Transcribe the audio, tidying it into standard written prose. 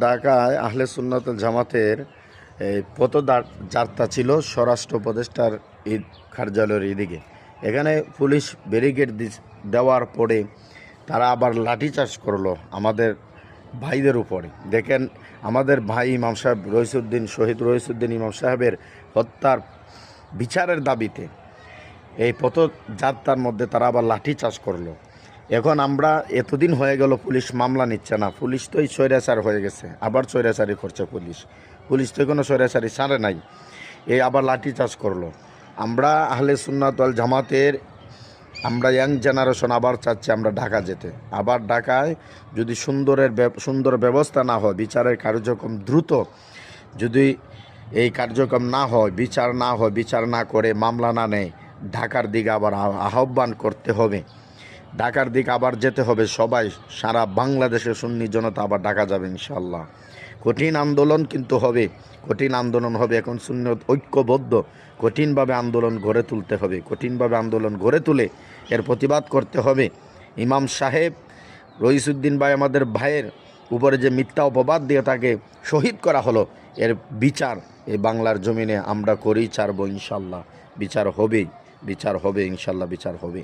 ঢাকায় আহলে সুন্নাতুল জামাতের এই পথযাত্রা ছিল স্বরাষ্ট্র উপদেষ্টার ঈদ কার্যালয়ের এদিকে। এখানে পুলিশ ব্যারিকেড দেওয়ার পরে তারা আবার লাঠিচার্জ করলো আমাদের ভাইদের উপরে। দেখেন, আমাদের ভাই ইমাম সাহেব রইসুদ্দিন, শহীদ রইসুদ্দিন ইমাম সাহেবের হত্যার বিচারের দাবিতে এই পথযাত্রার মধ্যে তারা আবার লাঠিচার্জ করলো। এখন আমরা এতদিন হয়ে গেল পুলিশ মামলা নিচ্ছে না। পুলিশ তো স্বৈরাচার হয়ে গেছে, আবার স্বৈরাচারি করছে পুলিশ তো কোনো স্বৈরাচারি ছাড়ে নাই, এই আবার লাঠিচার্জ করলো। আমরা আহলে সুন্নাত ওয়াল জামাতের আমরা ইয়াং জেনারেশন আবার চাচ্ছি আমরা ঢাকা যেতে। আবার ঢাকায় যদি সুন্দর ব্যবস্থা না হয়, বিচারের কার্যক্রম দ্রুত যদি এই কার্যক্রম না হয়, বিচার না করে মামলা না নেয়, ঢাকার দিকে আবার আহ্বান করতে হবে। ঢাকার দিকে আবার যেতে হবে সবাই, সারা বাংলাদেশের সুন্নি জনতা আবার ঢাকা যাবে ইনশাল্লাহ। কঠিন আন্দোলন কিন্তু হবে, কঠিন আন্দোলন হবে। এখন সুন্নত ঐক্যবদ্ধ কঠিনভাবে আন্দোলন গড়ে তুলতে হবে, কঠিনভাবে আন্দোলন গড়ে তুলে এর প্রতিবাদ করতে হবে। ইমাম সাহেব রইসুদ্দিন ভাই, আমাদের ভাইয়ের উপরে যে মিথ্যা অপবাদ দিয়ে তাকে শহীদ করা হলো, এর বিচার এই বাংলার জমিনে আমরা করেই ছাড়বো ইনশাল্লাহ। বিচার হবে ইনশাল্লাহ, বিচার হবে।